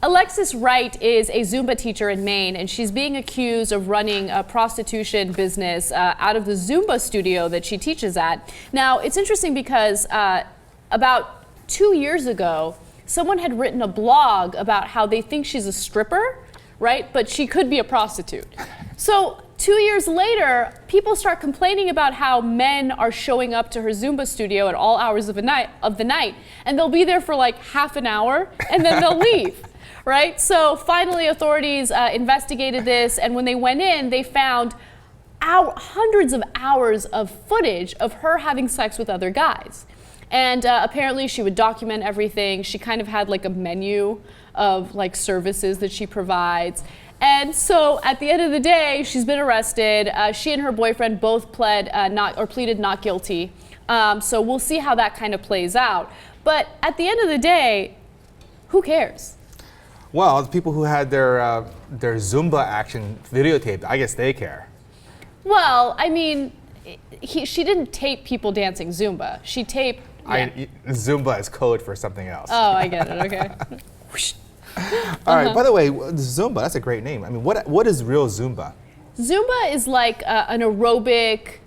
Alexis Wright is a Zumba teacher in Maine, and she's being accused of running a prostitution business out of the Zumba studio that she teaches at. Now, it's interesting because about 2 years ago, someone had written a blog about how they think she's a stripper, right? But she could be a prostitute. So 2 years later, people start complaining about how men are showing up to her Zumba studio at all hours of the night, and they'll be there for like half an hour, and then they'll leave. Right? So finally authorities investigated this, and when they went in, they found hundreds of hours of footage of her having sex with other guys. And apparently she would document everything. She kind of had like a menu of like services that she provides. And so at the end of the day, she's been arrested. She and her boyfriend both pleaded not guilty. So we'll see how that kind of plays out. But at the end of the day, who cares? Well, the people who had their Zumba action videotaped, I guess they care. Well, I mean, she didn't tape people dancing Zumba. She taped... Yeah. Zumba is code for something else. Oh, I get it, okay. All right, by the way, Zumba, that's a great name. I mean, what is real Zumba? Zumba is like an aerobic...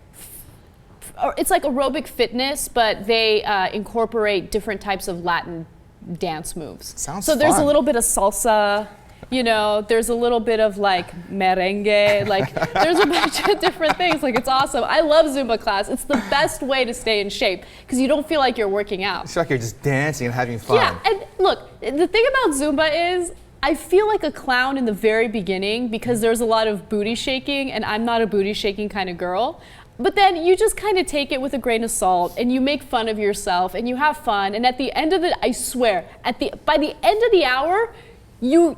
It's like aerobic fitness, but they incorporate different types of Latin dance moves. Sounds so there's fun. a little bit of salsa, you know, there's a little bit of like merengue, like there's a bunch of different things. Like, it's awesome. I love Zumba class. It's the best way to stay in shape because you don't feel like you're working out. It's like you're just dancing and having fun. Yeah, and look, the thing about Zumba is I feel like a clown in the very beginning because there's a lot of booty shaking, and I'm not a booty shaking kind of girl. But then you just kind of take it with a grain of salt, and you make fun of yourself, and you have fun. And at the end of I swear, by the end of the hour, you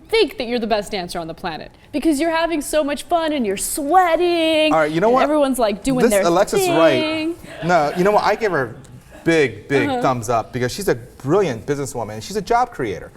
think that you're the best dancer on the planet because you're having so much fun and you're sweating. All right, you know what? Everyone's like doing their Alexis thing. Wright. No, you know what? I give her big thumbs up because she's a brilliant businesswoman. She's a job creator.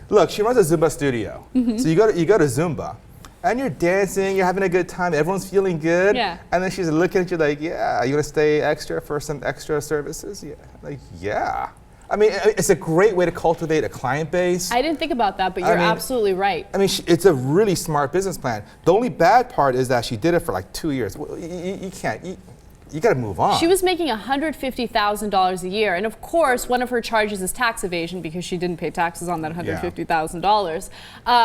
Look, she runs a Zumba studio. So you go to Zumba. And you're dancing, you're having a good time, everyone's feeling good. Yeah. And then she's looking at you like, yeah, you want to stay extra for some extra services? Yeah. Like, yeah. I mean, it's a great way to cultivate a client base. I didn't think about that, but you're absolutely right. I mean, it's a really smart business plan. The only bad part is that she did it for like 2 years. Well, you can't. You got to move on. She was making $150,000 a year, and of course, one of her charges is tax evasion because she didn't pay taxes on that $150,000.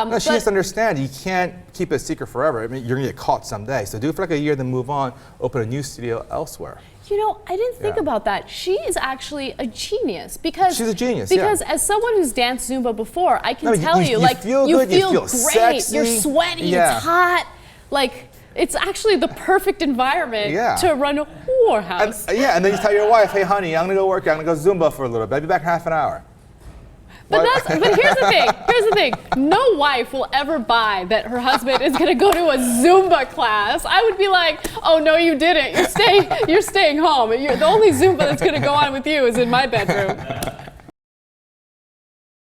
No, she has to understand you can't keep it a secret forever. I mean, you're gonna get caught someday. So do it for like a year, then move on. Open a new studio elsewhere. You know, I didn't think about that. She is actually a genius because she's a genius. Because as someone who's danced Zumba before, I can tell you, like, feel good, you feel feel great. sexy. You're sweaty. It's hot. Like, it's actually the perfect environment to run a whorehouse. And then you tell your wife, hey, honey, I'm going to go work out. I'm going to go Zumba for a little bit. I'll be back in half an hour. But here's the thing. No wife will ever buy that her husband is going to go to a Zumba class. I would be like, oh, no, you didn't. You're staying home. The only Zumba that's going to go on with you is in my bedroom.